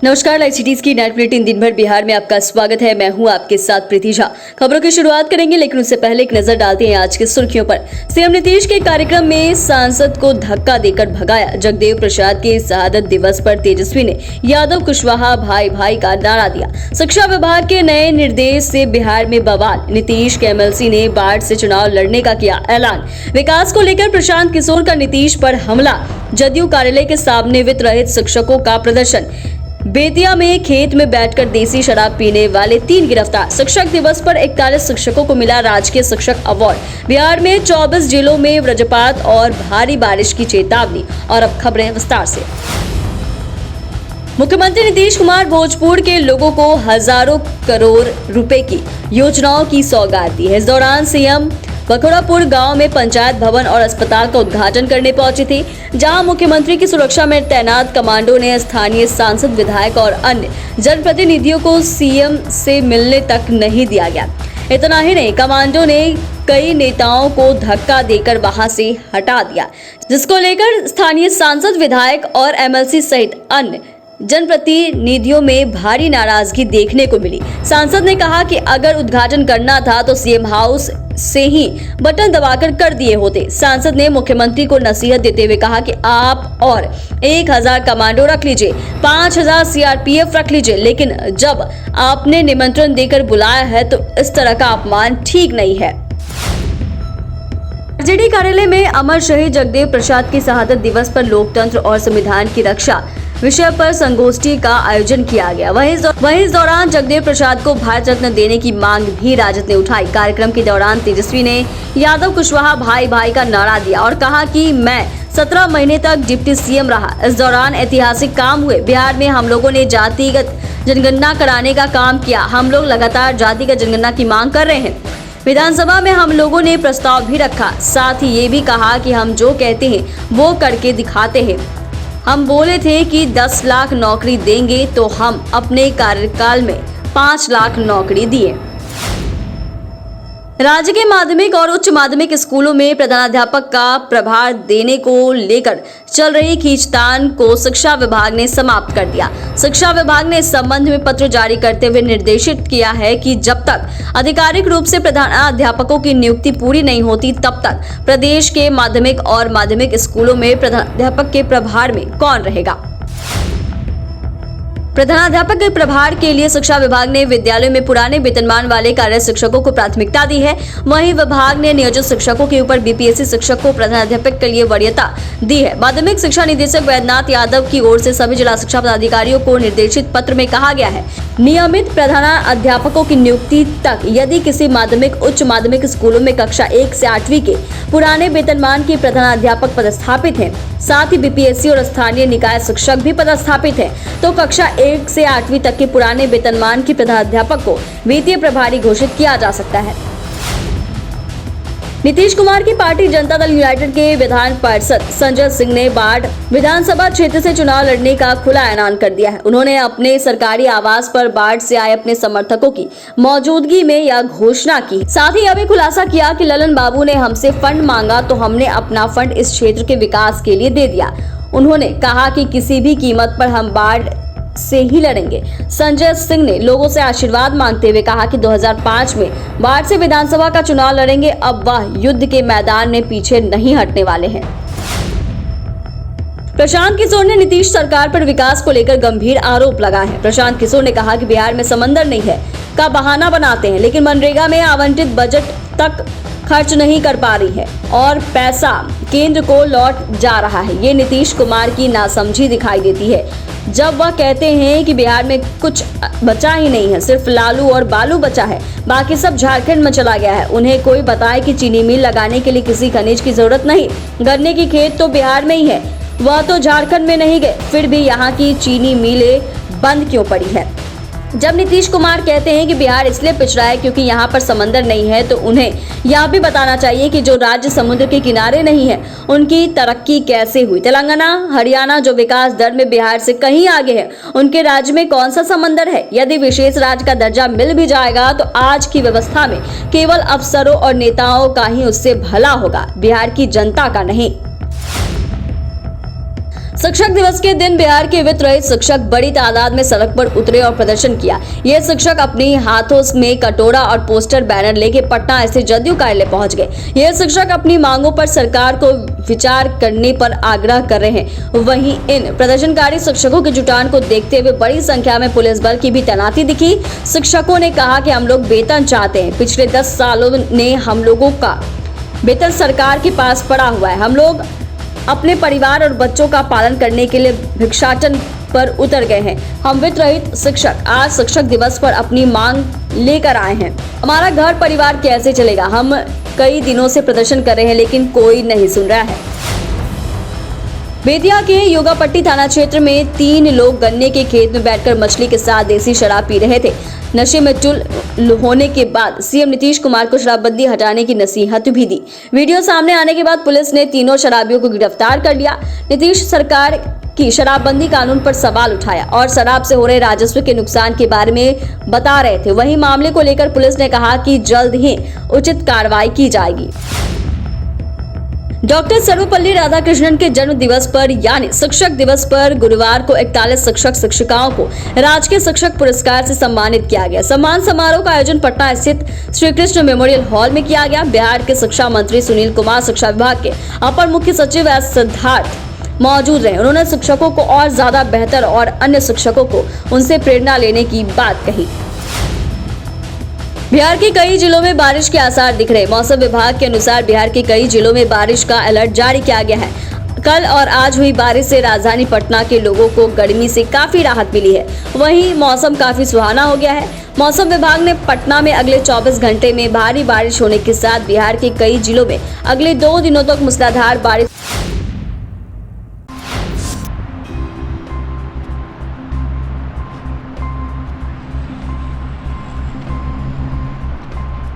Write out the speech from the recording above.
नमस्कार, live cities की net bulletin दिन भर बिहार में आपका स्वागत है। मैं हूं आपके साथ प्रीति झा। खबरों की शुरुआत करेंगे, लेकिन उससे पहले एक नजर डालते हैं आज की सुर्खियों पर। सीएम नीतीश के कार्यक्रम में सांसद को धक्का देकर भगाया। जगदेव प्रसाद के शहादत दिवस पर तेजस्वी ने यादव कुशवाहा भाई भाई का नारा दिया। शिक्षा विभाग के नए निर्देश से बिहार में बवाल। नीतीश के एमएलसी ने बाढ़ से चुनाव लड़ने का किया ऐलान। विकास को लेकर प्रशांत किशोर का नीतीश पर हमला। जदयू कार्यालय के सामने वित्त रहित शिक्षकों का प्रदर्शन। बेतिया में खेत में बैठकर देसी शराब पीने वाले 3 गिरफ्तार। शिक्षक दिवस पर 41 शिक्षकों को मिला राजकीय शिक्षक अवार्ड। बिहार में 24 जिलों में वज्रपात और भारी बारिश की चेतावनी। और अब खबरें विस्तार से। मुख्यमंत्री नीतीश कुमार भोजपुर के लोगों को हजारों करोड़ रुपए की योजनाओं की सौगात दी है। इस दौरान सीएम बखोरापुर गांव में पंचायत भवन और अस्पताल का उद्घाटन करने पहुंचे थे, जहां मुख्यमंत्री की सुरक्षा में तैनात कमांडो ने स्थानीय सांसद, विधायक और अन्य जनप्रतिनिधियों को सीएम से मिलने तक नहीं दिया गया। इतना ही नहीं, कमांडो ने कई नेताओं को धक्का देकर वहां से हटा दिया, जिसको लेकर स्थानीय सांसद, विधायक और एमएलसी सहित अन्य जनप्रतिनिधियों में भारी नाराजगी देखने को मिली। सांसद ने कहा कि अगर उद्घाटन करना था तो सीएम हाउस से ही बटन दबाकर कर दिए होते। सांसद ने मुख्यमंत्री को नसीहत देते हुए कहा कि आप और 1000 कमांडो रख लीजिए, 5000 सीआरपीएफ रख लीजिए, लेकिन जब आपने निमंत्रण देकर बुलाया है तो इस तरह का अपमान ठीक नहीं है। आरजेडी कार्यालय में अमर शहीद जगदेव प्रसाद की शहादत दिवस पर लोकतंत्र और संविधान की रक्षा विषय पर संगोष्ठी का आयोजन किया गया। वहीं इस दौरान जगदेव प्रसाद को भारत रत्न देने की मांग भी राजद ने उठाई। कार्यक्रम के दौरान तेजस्वी ने यादव कुशवाहा भाई भाई का नारा दिया और कहा कि मैं 17 महीने तक डिप्टी सीएम रहा। इस दौरान ऐतिहासिक काम हुए। बिहार में हम लोगों ने जातिगत जनगणना कराने का काम किया। हम लोग लगातार जातिगत जनगणना की मांग कर रहे हैं। विधानसभा में हम लोगों ने प्रस्ताव भी रखा। साथ ही ये भी कहा कि हम जो कहते हैं वो करके दिखाते हैं। हम बोले थे कि 10 लाख नौकरी देंगे, तो हम अपने कार्यकाल में 5 लाख नौकरी दिए। राज्य के माध्यमिक और उच्च माध्यमिक स्कूलों में प्रधानाध्यापक का प्रभार देने को लेकर चल रही खींचतान को शिक्षा विभाग ने समाप्त कर दिया। शिक्षा विभाग ने इस संबंध में पत्र जारी करते हुए निर्देशित किया है कि जब तक आधिकारिक रूप से प्रधानाध्यापकों की नियुक्ति पूरी नहीं होती, तब तक प्रदेश के माध्यमिक और माध्यमिक स्कूलों में प्रधानाध्यापक के प्रभार में कौन रहेगा। प्रधानाध्यापक के प्रभार के लिए शिक्षा विभाग ने विद्यालयों में पुराने वेतनमान वाले कार्यरत शिक्षकों को प्राथमिकता दी है। वहीं विभाग ने नियोजित शिक्षकों के ऊपर बीपीएससी शिक्षक को प्रधानाध्यापक के लिए वरीयता दी है। माध्यमिक शिक्षा निदेशक वैद्यनाथ यादव की ओर से सभी जिला शिक्षा पदाधिकारियों को निर्देशित पत्र में कहा गया है, नियमित प्रधानाध्यापकों की नियुक्ति तक यदि किसी माध्यमिक उच्च माध्यमिक स्कूलों में कक्षा 1 से 8वीं के पुराने वेतनमान के प्रधानाध्यापक पदस्थापित हैं, साथ ही बीपीएससी और स्थानीय निकाय शिक्षक भी पदस्थापित हैं, तो कक्षा 1 से 8वीं तक के पुराने वेतनमान के प्रधानाध्यापक को वित्तीय प्रभारी घोषित किया जा सकता है। नीतीश कुमार की पार्टी जनता दल यूनाइटेड के विधान पार्षद संजय सिंह ने बाढ़ विधानसभा क्षेत्र से चुनाव लड़ने का खुला ऐलान कर दिया है। उन्होंने अपने सरकारी आवास पर बाढ़ से आए अपने समर्थकों की मौजूदगी में यह घोषणा की। साथ ही यह भी खुलासा किया कि ललन बाबू ने हमसे फंड मांगा तो हमने अपना फंड इस क्षेत्र के विकास के लिए दे दिया। उन्होंने कहा कि किसी भी कीमत पर हम बाढ़ से ही लड़ेंगे। संजय सिंह ने लोगों से आशीर्वाद मांगते हुए कहा कि 2005 में बाढ़ से विधानसभा का चुनाव लड़ेंगे। अब वह युद्ध के मैदान में पीछे नहीं हटने वाले हैं। प्रशांत किशोर ने नीतीश सरकार पर विकास को लेकर गंभीर आरोप लगाए हैं। प्रशांत किशोर ने कहा कि बिहार में समंदर नहीं है का बहाना बनाते हैं, लेकिन मनरेगा में आवंटित बजट तक खर्च नहीं कर पा रही है और पैसा केंद्र को लौट जा रहा है। ये नीतीश कुमार की नासमझी दिखाई देती है जब वह कहते हैं कि बिहार में कुछ बचा ही नहीं है, सिर्फ लालू और बालू बचा है, बाकी सब झारखंड में चला गया है। उन्हें कोई बताए कि चीनी मिल लगाने के लिए किसी खनिज की जरूरत नहीं, गन्ने की खेत तो बिहार में ही है, वह तो झारखंड में नहीं गए, फिर भी यहाँ की चीनी मिलें बंद क्यों पड़ी है। जब नीतीश कुमार कहते हैं कि बिहार इसलिए पिछड़ा है क्योंकि यहाँ पर समंदर नहीं है, तो उन्हें यह भी बताना चाहिए कि जो राज्य समुद्र के किनारे नहीं है उनकी तरक्की कैसे हुई। तेलंगाना, हरियाणा जो विकास दर में बिहार से कहीं आगे है, उनके राज्य में कौन सा समंदर है। यदि विशेष राज्य का दर्जा मिल भी जाएगा तो आज की व्यवस्था में केवल अफसरों और नेताओं का ही उससे भला होगा, बिहार की जनता का नहीं। शिक्षक दिवस के दिन बिहार के वित्त रहित शिक्षक बड़ी तादाद में सड़क पर उतरे और प्रदर्शन किया। ये शिक्षक अपनी हाथों में कटोरा और पोस्टर बैनर लेके पटना स्थित जदयू कार्यालय पहुंच गए। ये शिक्षक अपनी मांगों पर सरकार को विचार करने पर आग्रह कर रहे हैं। वहीं इन प्रदर्शनकारी शिक्षकों के जुटान को देखते हुए बड़ी संख्या में पुलिस बल की भी तैनाती दिखी। शिक्षकों ने कहा कि हम लोग वेतन चाहते हैं। पिछले 10 सालों ने हम लोगों का वेतन सरकार के पास पड़ा हुआ है। हम लोग अपने परिवार और बच्चों का पालन करने के लिए भिक्षाटन पर उतर गए हैं। हम वित्त रहित शिक्षक आज शिक्षक दिवस पर अपनी मांग लेकर आए हैं। हमारा घर परिवार कैसे चलेगा? हम कई दिनों से प्रदर्शन कर रहे हैं लेकिन कोई नहीं सुन रहा है। बेतिया के योगापट्टी थाना क्षेत्र में 3 लोग गन्ने के खेत में बैठकर मछली के साथ देसी शराब पी रहे थे। नशे में चुल होने के बाद सीएम नीतीश कुमार को शराबबंदी हटाने की नसीहत भी दी। वीडियो सामने आने के बाद पुलिस ने तीनों शराबियों को गिरफ्तार कर लिया। नीतीश सरकार की शराबबंदी कानून पर सवाल उठाया और शराब से हो रहे राजस्व के नुकसान के बारे में बता रहे थे। वहीं मामले को लेकर पुलिस ने कहा कि जल्द ही उचित कार्रवाई की जाएगी। डॉक्टर सर्वपल्ली राधाकृष्णन के जन्म दिवस पर यानी शिक्षक दिवस पर गुरुवार को 41 शिक्षक शिक्षिकाओं को राजकीय शिक्षक पुरस्कार से सम्मानित किया गया। सम्मान समारोह का आयोजन पटना स्थित श्री कृष्ण मेमोरियल हॉल में किया गया। बिहार के शिक्षा मंत्री सुनील कुमार, शिक्षा विभाग के अपर मुख्य सचिव एस सिद्धार्थ मौजूद रहे। उन्होंने शिक्षकों को और ज्यादा बेहतर और अन्य शिक्षकों को उनसे प्रेरणा लेने की बात कही। बिहार के कई जिलों में बारिश के आसार दिख रहे। मौसम विभाग के अनुसार बिहार के कई जिलों में बारिश का अलर्ट जारी किया गया है। कल और आज हुई बारिश से राजधानी पटना के लोगों को गर्मी से काफी राहत मिली है। वहीं मौसम काफी सुहाना हो गया है। मौसम विभाग ने पटना में अगले 24 घंटे में भारी बारिश होने के साथ बिहार के कई जिलों में अगले 2 दिनों तक मूसलाधार बारिश